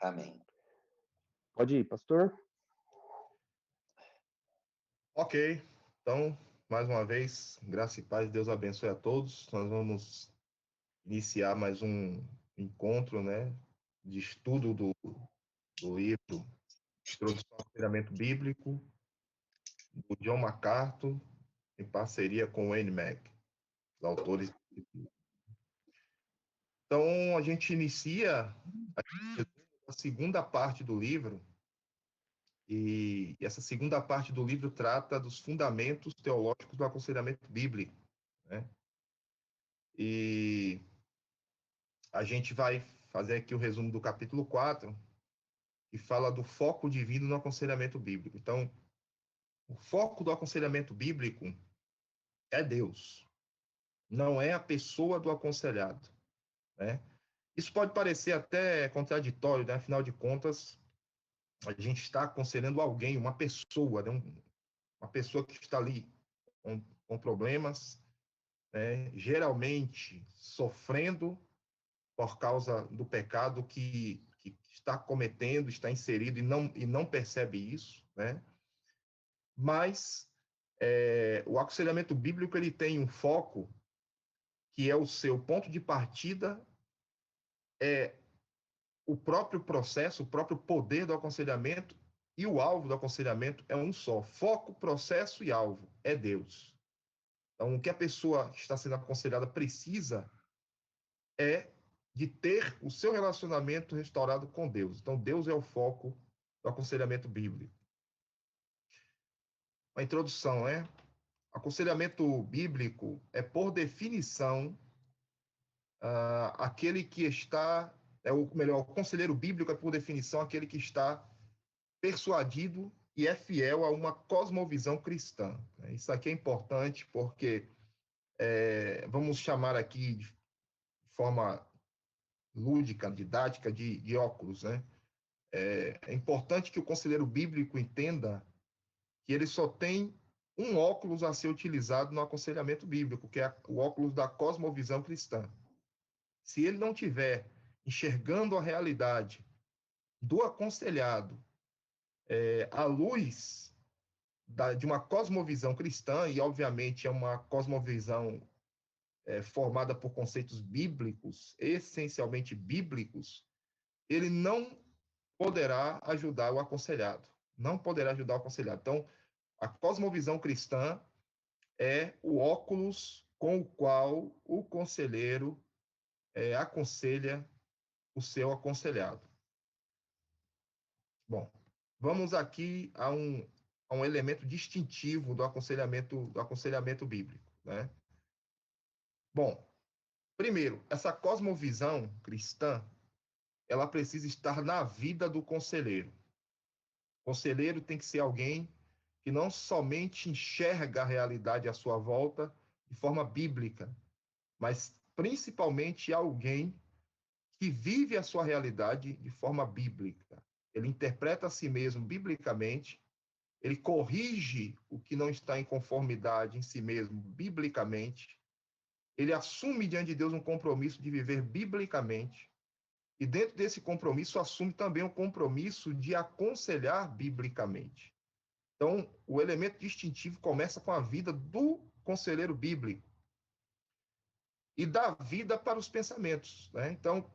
Amém. Pode ir, pastor? Ok, então, mais uma vez, graça e paz, Deus abençoe a todos. Nós vamos iniciar mais um encontro, né, de estudo do livro Introdução ao Aconselhamento Bíblico, do John MacArthur, em parceria com o Wayne Mack, os autores. Então, a gente inicia a segunda parte do livro, e essa segunda parte do livro trata dos fundamentos teológicos do aconselhamento bíblico, né? E a gente vai fazer aqui o resumo do capítulo 4, que fala do foco divino no aconselhamento bíblico. Então, o foco do aconselhamento bíblico é Deus, não é a pessoa do aconselhado, né? Isso pode parecer até contraditório, né? Afinal de contas, a gente está aconselhando alguém, uma pessoa, né? Uma pessoa que está ali com problemas, né? Geralmente sofrendo por causa do pecado que está cometendo, está inserido e não percebe isso, né? Mas o aconselhamento bíblico ele tem um foco que é o seu ponto de partida, é o próprio processo, o próprio poder do aconselhamento, e o alvo do aconselhamento é um só. Foco, processo e alvo é Deus. Então, o que a pessoa que está sendo aconselhada precisa é de ter o seu relacionamento restaurado com Deus. Então, Deus é o foco do aconselhamento bíblico. Uma introdução, né? Aconselhamento bíblico é, por definição, aquele que está, o conselheiro bíblico é, por definição, aquele que está persuadido e é fiel a uma cosmovisão cristã. Isso aqui é importante porque, vamos chamar aqui de forma lúdica, didática, de óculos, né? É importante que o conselheiro bíblico entenda que ele só tem um óculos a ser utilizado no aconselhamento bíblico, que é o óculos da cosmovisão cristã. Se ele não tiver enxergando a realidade do aconselhado à luz de uma cosmovisão cristã, e obviamente é uma cosmovisão formada por conceitos bíblicos, essencialmente bíblicos, ele não poderá ajudar o aconselhado. Não poderá ajudar o aconselhado. Então, a cosmovisão cristã é o óculos com o qual o conselheiro aconselha o seu aconselhado. Bom, vamos aqui a um elemento distintivo do aconselhamento bíblico, né? Bom, primeiro, essa cosmovisão cristã, ela precisa estar na vida do conselheiro. O conselheiro tem que ser alguém que não somente enxerga a realidade à sua volta de forma bíblica, mas principalmente alguém que vive a sua realidade de forma bíblica. Ele interpreta a si mesmo biblicamente, ele corrige o que não está em conformidade em si mesmo biblicamente, ele assume diante de Deus um compromisso de viver biblicamente, e dentro desse compromisso assume também o compromisso de aconselhar biblicamente. Então, o elemento distintivo começa com a vida do conselheiro bíblico e dá vida para os pensamentos, né? Então,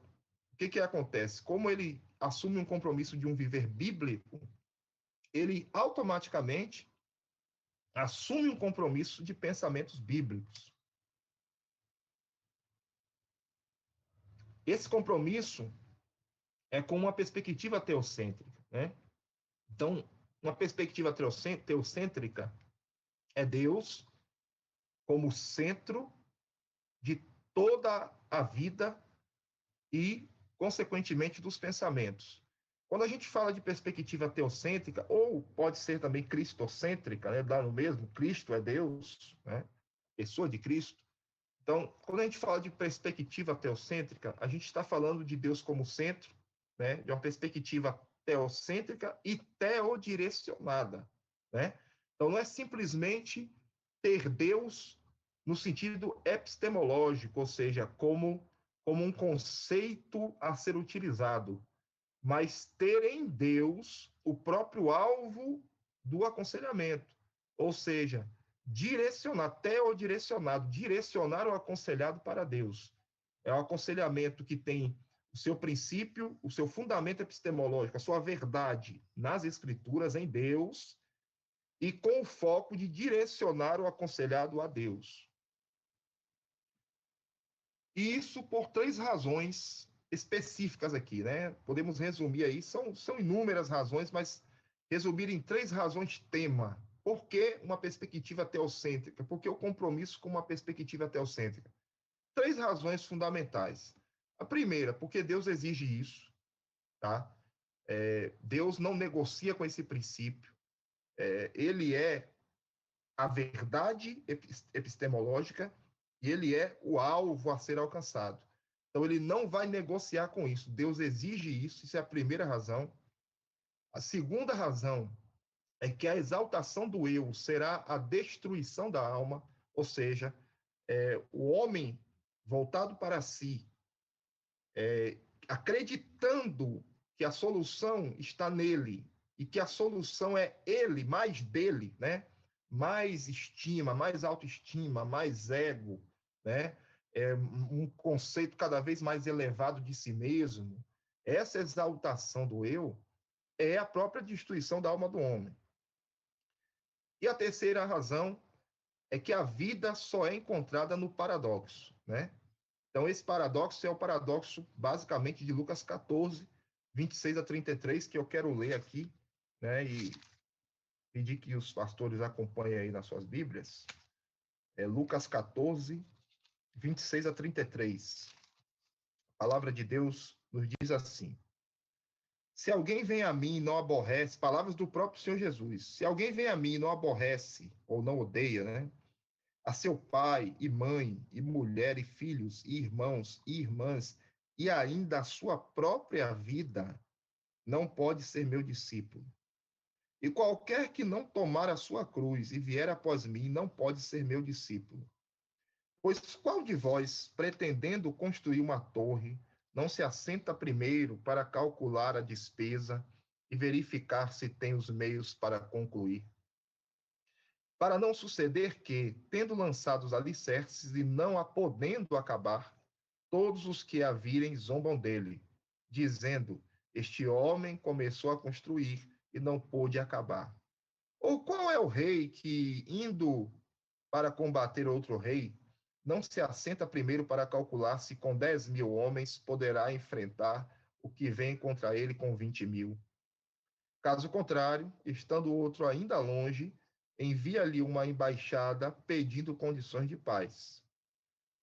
o que acontece? Como ele assume um compromisso de um viver bíblico, ele automaticamente assume um compromisso de pensamentos bíblicos. Esse compromisso é com uma perspectiva teocêntrica, né? Então, uma perspectiva teocêntrica é Deus como centro de toda a vida e, consequentemente, dos pensamentos. Quando a gente fala de perspectiva teocêntrica, ou pode ser também cristocêntrica, né? Dá no mesmo, Cristo é Deus, né? Pessoa de Cristo. Então, quando a gente fala de perspectiva teocêntrica, a gente está falando de Deus como centro, né? De uma perspectiva teocêntrica e teodirecionada, né? Então, não é simplesmente ter Deus no sentido epistemológico, ou seja, como um conceito a ser utilizado, mas ter em Deus o próprio alvo do aconselhamento. Ou seja, direcionar, teodirecionado, direcionar o aconselhado para Deus. É um aconselhamento que tem o seu princípio, o seu fundamento epistemológico, a sua verdade nas Escrituras, em Deus, e com o foco de direcionar o aconselhado a Deus. E isso por três razões específicas aqui, né? Podemos resumir aí, são inúmeras razões, mas resumir em três razões tema. Por que uma perspectiva teocêntrica? Por que o compromisso com uma perspectiva teocêntrica? Três razões fundamentais. A primeira, porque Deus exige isso, tá? Deus não negocia com esse princípio. Ele é a verdade epistemológica e ele é o alvo a ser alcançado. Então, ele não vai negociar com isso. Deus exige isso, isso é a primeira razão. A segunda razão é que a exaltação do eu será a destruição da alma, ou seja, o homem voltado para si, acreditando que a solução está nele e que a solução é ele, mais dele, né? Mais estima, mais autoestima, mais ego, né? Um conceito cada vez mais elevado de si mesmo. Essa exaltação do eu é a própria destruição da alma do homem. E a terceira razão é que a vida só é encontrada no paradoxo, né? Então, esse paradoxo é o paradoxo, basicamente, de Lucas 14, 26 a 33, que eu quero ler aqui, né? E pedir que os pastores acompanhem aí nas suas Bíblias. É Lucas 14, 26 a 33. A palavra de Deus nos diz assim: Se alguém vem a mim e não aborrece, palavras do próprio Senhor Jesus, se alguém vem a mim e não aborrece, ou não odeia, né? A seu pai e mãe, e mulher, e filhos, e irmãos, e irmãs, e ainda a sua própria vida, não pode ser meu discípulo. E qualquer que não tomar a sua cruz e vier após mim, não pode ser meu discípulo. Pois qual de vós, pretendendo construir uma torre, não se assenta primeiro para calcular a despesa e verificar se tem os meios para concluir? Para não suceder que, tendo lançado os alicerces e não a podendo acabar, todos os que a virem zombam dele, dizendo: Este homem começou a construir e não pôde acabar. Ou qual é o rei que, indo para combater outro rei, não se assenta primeiro para calcular se com 10.000 homens poderá enfrentar o que vem contra ele com 20.000? Caso contrário, estando o outro ainda longe, envia-lhe uma embaixada pedindo condições de paz.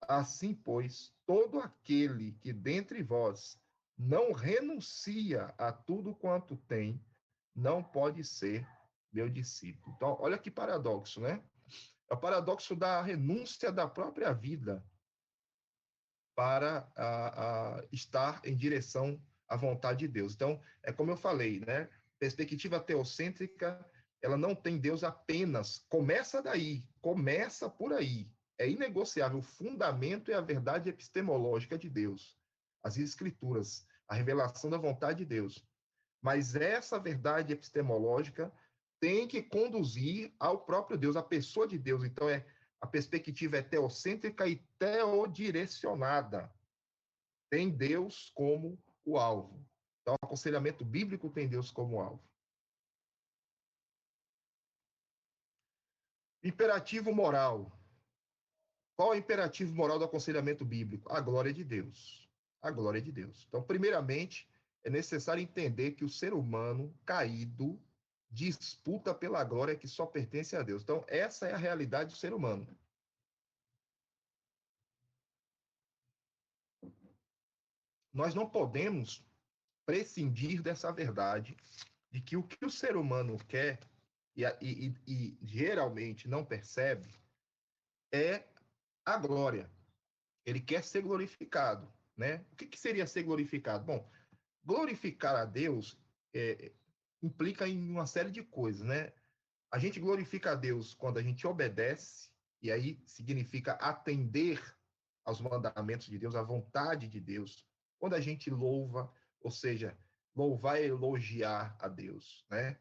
Assim, pois, todo aquele que dentre vós não renuncia a tudo quanto tem, não pode ser meu discípulo. Então, olha que paradoxo, né? É o paradoxo da renúncia da própria vida para estar em direção à vontade de Deus. Então, é como eu falei, né? Perspectiva teocêntrica, ela não tem Deus apenas. Começa daí, começa por aí. É inegociável o fundamento e a verdade epistemológica de Deus, as Escrituras, a revelação da vontade de Deus. Mas essa verdade epistemológica tem que conduzir ao próprio Deus, à pessoa de Deus. Então, a perspectiva é teocêntrica e teodirecionada. Tem Deus como o alvo. Então, o aconselhamento bíblico tem Deus como alvo. Imperativo moral. Qual é o imperativo moral do aconselhamento bíblico? A glória de Deus. A glória de Deus. Então, primeiramente, é necessário entender que o ser humano caído disputa pela glória que só pertence a Deus. Então, essa é a realidade do ser humano. Nós não podemos prescindir dessa verdade de que o ser humano quer e geralmente não percebe é a glória. Ele quer ser glorificado, né? O que seria ser glorificado? Bom, glorificar a Deus implica em uma série de coisas, né? A gente glorifica a Deus quando a gente obedece, e aí significa atender aos mandamentos de Deus, à vontade de Deus. Quando a gente louva, ou seja, louvar e elogiar a Deus, né?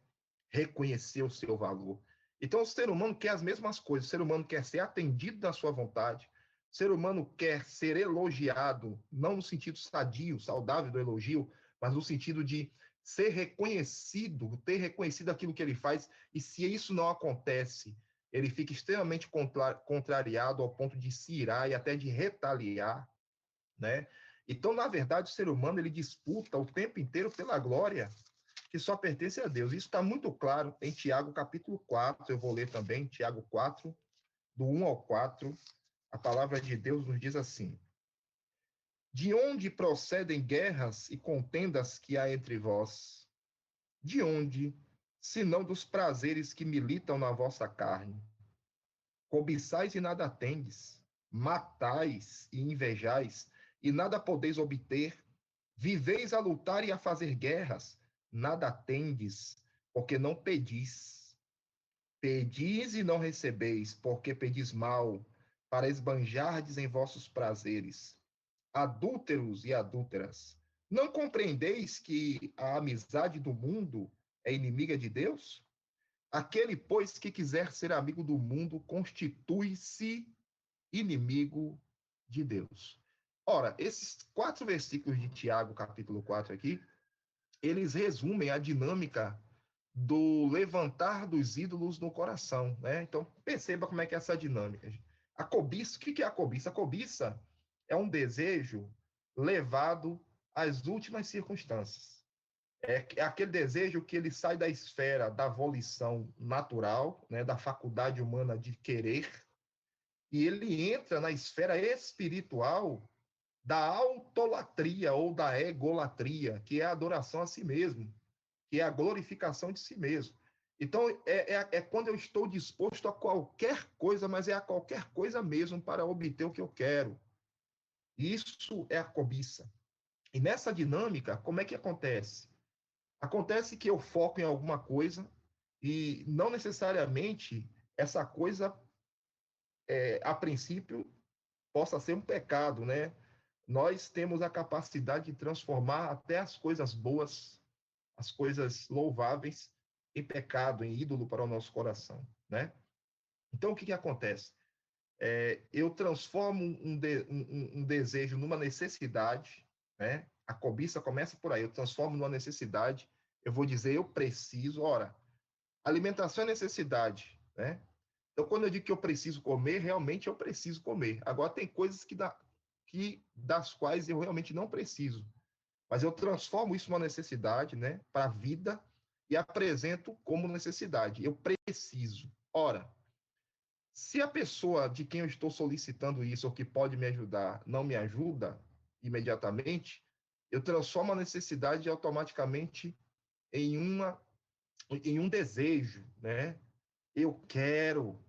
Reconhecer o seu valor. Então, o ser humano quer as mesmas coisas. O ser humano quer ser atendido na sua vontade. O ser humano quer ser elogiado, não no sentido sadio, saudável do elogio, mas no sentido de ser reconhecido, ter reconhecido aquilo que ele faz. E se isso não acontece, ele fica extremamente contrariado ao ponto de se irar e até de retaliar, né? Então, na verdade, o ser humano ele disputa o tempo inteiro pela glória que só pertence a Deus. Isso está muito claro em Tiago capítulo 4, eu vou ler também, Tiago 4, do 1 ao 4, a palavra de Deus nos diz assim: De onde procedem guerras e contendas que há entre vós? De onde, senão dos prazeres que militam na vossa carne? Cobiçais e nada tendes, matais e invejais, e nada podeis obter, viveis a lutar e a fazer guerras, nada tendes, porque não pedis. Pedis e não recebeis, porque pedis mal, para esbanjardes em vossos prazeres. Adúlteros e adúlteras, não compreendeis que a amizade do mundo é inimiga de Deus? Aquele, pois, que quiser ser amigo do mundo, constitui-se inimigo de Deus. Ora, esses 4 versículos de Tiago, capítulo 4 aqui, eles resumem a dinâmica do levantar dos ídolos no coração, né? Então, perceba como é que é essa dinâmica. A cobiça, o que é a cobiça? A cobiça é um desejo levado às últimas circunstâncias. É aquele desejo que ele sai da esfera da volição natural, né, da faculdade humana de querer, e ele entra na esfera espiritual da autolatria ou da egolatria, que é a adoração a si mesmo, que é a glorificação de si mesmo. Então, é quando eu estou disposto a qualquer coisa, mas é a qualquer coisa mesmo para obter o que eu quero. Isso é a cobiça. E nessa dinâmica, como é que acontece? Acontece que eu foco em alguma coisa e não necessariamente essa coisa, a princípio, possa ser um pecado, né? Nós temos a capacidade de transformar até as coisas boas, as coisas louváveis, em pecado, em ídolo para o nosso coração, né? Então, o que acontece? Eu transformo um desejo numa necessidade, né? A cobiça começa por aí. Eu transformo numa necessidade. Eu vou dizer, eu preciso. Ora, alimentação é necessidade, né? Então, quando eu digo que eu preciso comer, realmente eu preciso comer. Agora, tem coisas das quais eu realmente não preciso. Mas eu transformo isso numa necessidade, né? Para a vida e apresento como necessidade. Eu preciso. Ora, se a pessoa de quem eu estou solicitando isso, ou que pode me ajudar, não me ajuda imediatamente, eu transformo a necessidade automaticamente em, em um desejo, né? Eu quero,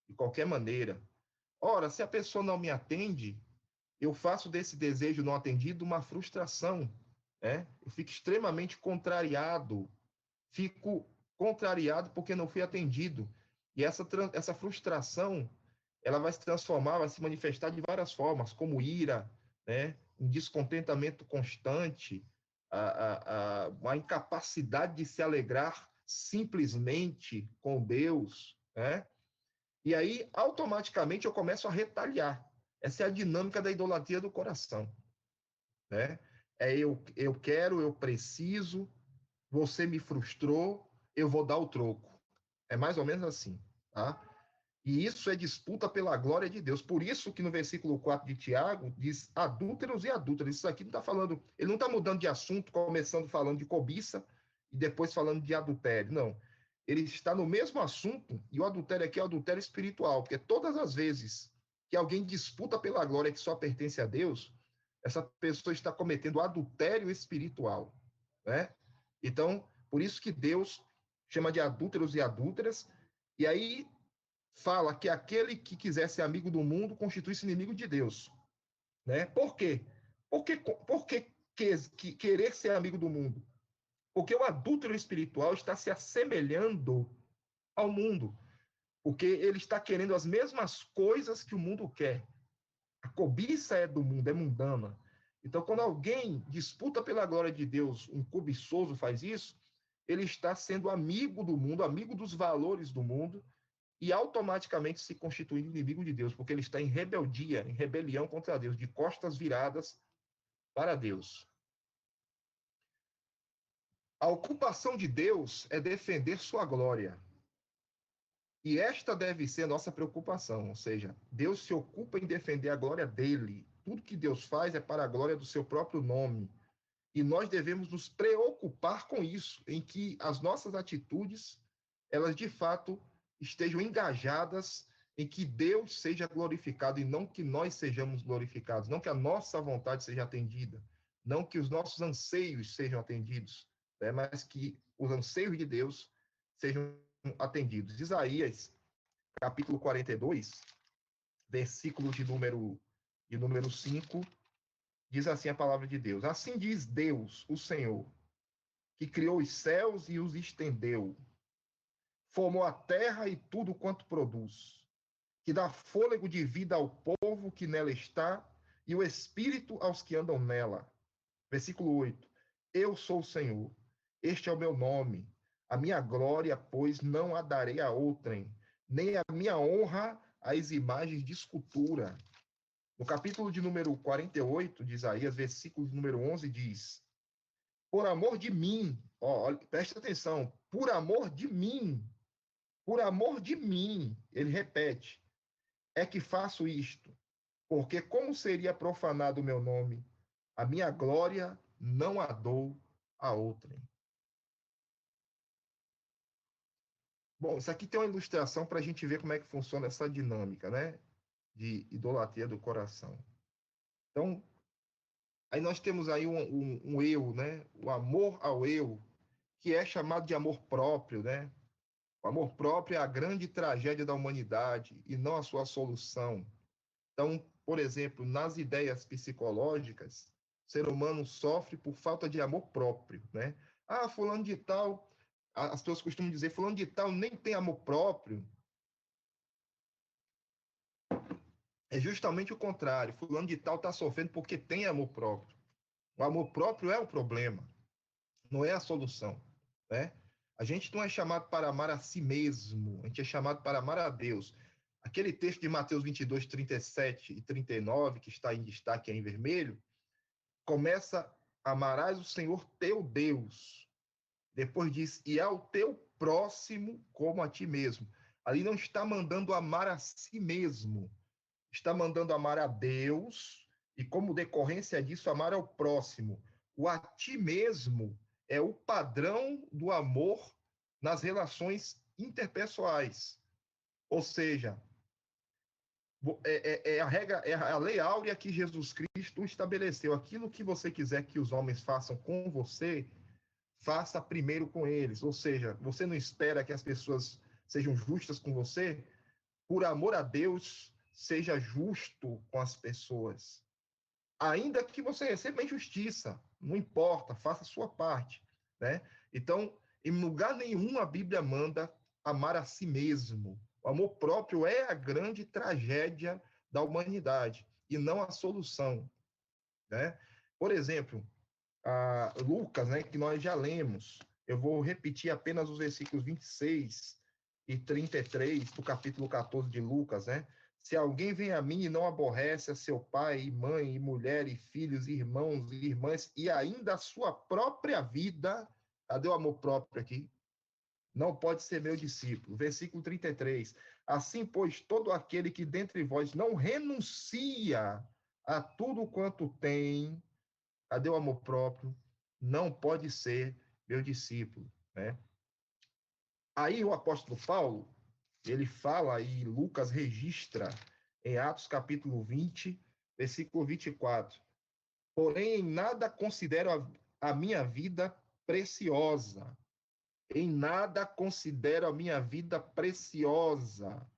de qualquer maneira. Ora, se a pessoa não me atende, eu faço desse desejo não atendido uma frustração, né? Eu fico extremamente contrariado, fico contrariado porque não fui atendido. E essa frustração, ela vai se transformar, vai se manifestar de várias formas, como ira, né? Um descontentamento constante, uma incapacidade de se alegrar simplesmente com Deus, né? E aí, automaticamente, eu começo a retaliar. Essa é a dinâmica da idolatria do coração, né? Eu quero, eu preciso, você me frustrou, eu vou dar o troco. É mais ou menos assim, tá? E isso é disputa pela glória de Deus. Por isso que no versículo 4 de Tiago diz adúlteros e adúlteras. Isso aqui não está falando, ele não está mudando de assunto, começando falando de cobiça e depois falando de adultério. Não. Ele está no mesmo assunto, e o adultério aqui é o adultério espiritual, porque todas as vezes que alguém disputa pela glória que só pertence a Deus, essa pessoa está cometendo adultério espiritual, né? Então, por isso que Deus chama de adúlteros e adúlteras, e aí fala que aquele que quiser ser amigo do mundo constitui-se inimigo de Deus, né? Por quê? Por que querer ser amigo do mundo? Porque o adúltero espiritual está se assemelhando ao mundo, porque ele está querendo as mesmas coisas que o mundo quer. A cobiça é do mundo, é mundana. Então, quando alguém disputa pela glória de Deus, um cobiçoso faz isso, ele está sendo amigo do mundo, amigo dos valores do mundo, e automaticamente se constituindo inimigo de Deus, porque ele está em rebeldia, em rebelião contra Deus, de costas viradas para Deus. A ocupação de Deus é defender sua glória. E esta deve ser a nossa preocupação, ou seja, Deus se ocupa em defender a glória dele. Tudo que Deus faz é para a glória do seu próprio nome. E nós devemos nos preocupar com isso, em que as nossas atitudes, elas de fato estejam engajadas em que Deus seja glorificado e não que nós sejamos glorificados, não que a nossa vontade seja atendida, não que os nossos anseios sejam atendidos, né? Mas que os anseios de Deus sejam atendidos. Isaías, capítulo 42, versículo de número 5, diz assim a palavra de Deus: assim diz Deus, o Senhor, que criou os céus e os estendeu, formou a terra e tudo quanto produz, que dá fôlego de vida ao povo que nela está e o espírito aos que andam nela. Versículo 8: eu sou o Senhor, este é o meu nome, a minha glória, pois, não a darei a outrem, nem a minha honra às imagens de escultura. No capítulo de número 48 de Isaías, versículo de número 11, diz: por amor de mim, ó, presta atenção, por amor de mim, ele repete, é que faço isto, porque como seria profanado o meu nome, a minha glória não a dou a outrem. Bom, isso aqui tem uma ilustração para a gente ver como é que funciona essa dinâmica, né? De idolatria do coração. Então, aí nós temos aí um eu, né? O amor ao eu, que é chamado de amor próprio, né? O amor próprio é a grande tragédia da humanidade e não a sua solução. Então, por exemplo, nas ideias psicológicas, o ser humano sofre por falta de amor próprio, né? Ah, fulano de tal, as pessoas costumam dizer, fulano de tal nem tem amor próprio. É justamente o contrário. Fulano de tal está sofrendo porque tem amor próprio. O amor próprio é o problema, não é a solução, né? A gente não é chamado para amar a si mesmo, a gente é chamado para amar a Deus. Aquele texto de Mateus 22, 37 e 39, que está em destaque aí em vermelho, começa: amarás o Senhor teu Deus. Depois diz: e ao teu próximo como a ti mesmo. Ali não está mandando amar a si mesmo, está mandando amar a Deus e, como decorrência disso, amar ao próximo. O a ti mesmo é o padrão do amor nas relações interpessoais. Ou seja, é a regra, é a lei áurea que Jesus Cristo estabeleceu. Aquilo que você quiser que os homens façam com você, faça primeiro com eles. Ou seja, você não espera que as pessoas sejam justas com você? Por amor a Deus, seja justo com as pessoas. Ainda que você receba injustiça, não importa, faça a sua parte, né? Então, em lugar nenhum a Bíblia manda amar a si mesmo. O amor próprio é a grande tragédia da humanidade e não a solução, né? Por exemplo, Lucas, né, que nós já lemos, eu vou repetir apenas os versículos 26 e 33 do capítulo 14 de Lucas, né? Se alguém vem a mim e não aborrece a seu pai, e mãe, e mulher, e filhos, e irmãos, e irmãs, e ainda a sua própria vida, cadê o amor próprio aqui? Não pode ser meu discípulo. Versículo 33. Assim, pois, todo aquele que dentre vós não renuncia a tudo quanto tem, cadê o amor próprio? Não pode ser meu discípulo, né? Aí o apóstolo Paulo, ele fala, e Lucas registra em Atos capítulo 20, versículo 24. Porém, em nada considero a minha vida preciosa. Em nada considero a minha vida preciosa.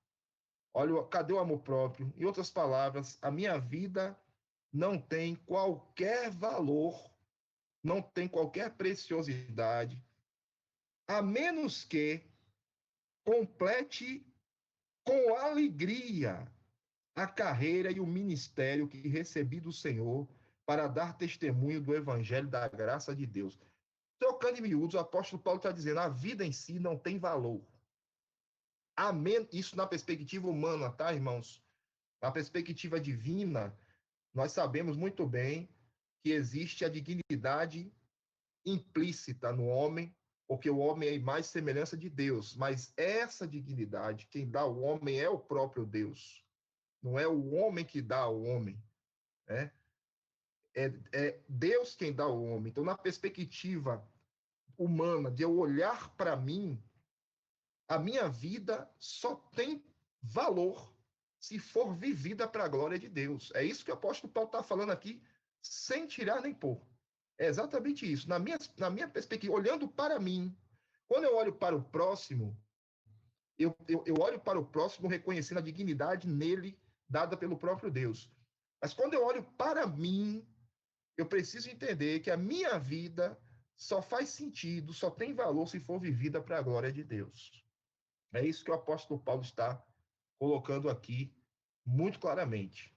Olha, cadê o amor próprio? Em outras palavras, a minha vida não tem qualquer valor, não tem qualquer preciosidade, a menos que complete com alegria a carreira e o ministério que recebi do Senhor para dar testemunho do evangelho da graça de Deus. Trocando em miúdos, o apóstolo Paulo está dizendo, a vida em si não tem valor. Amém. Isso na perspectiva humana, tá, irmãos? Na perspectiva divina, nós sabemos muito bem que existe a dignidade implícita no homem, porque o homem é a imagem e semelhança de Deus, mas essa dignidade, quem dá ao homem é o próprio Deus, não é o homem que dá ao homem, né? É Deus quem dá ao homem. Então, na perspectiva humana, de eu olhar para mim, a minha vida só tem valor se for vivida para a glória de Deus. É isso que o apóstolo Paulo está falando aqui, sem tirar nem pôr. É exatamente isso. Na minha perspectiva, olhando para mim, quando eu olho para o próximo, eu olho para o próximo reconhecendo a dignidade nele dada pelo próprio Deus. Mas quando eu olho para mim, eu preciso entender que a minha vida só faz sentido, só tem valor se for vivida para a glória de Deus. É isso que o apóstolo Paulo está colocando aqui muito claramente.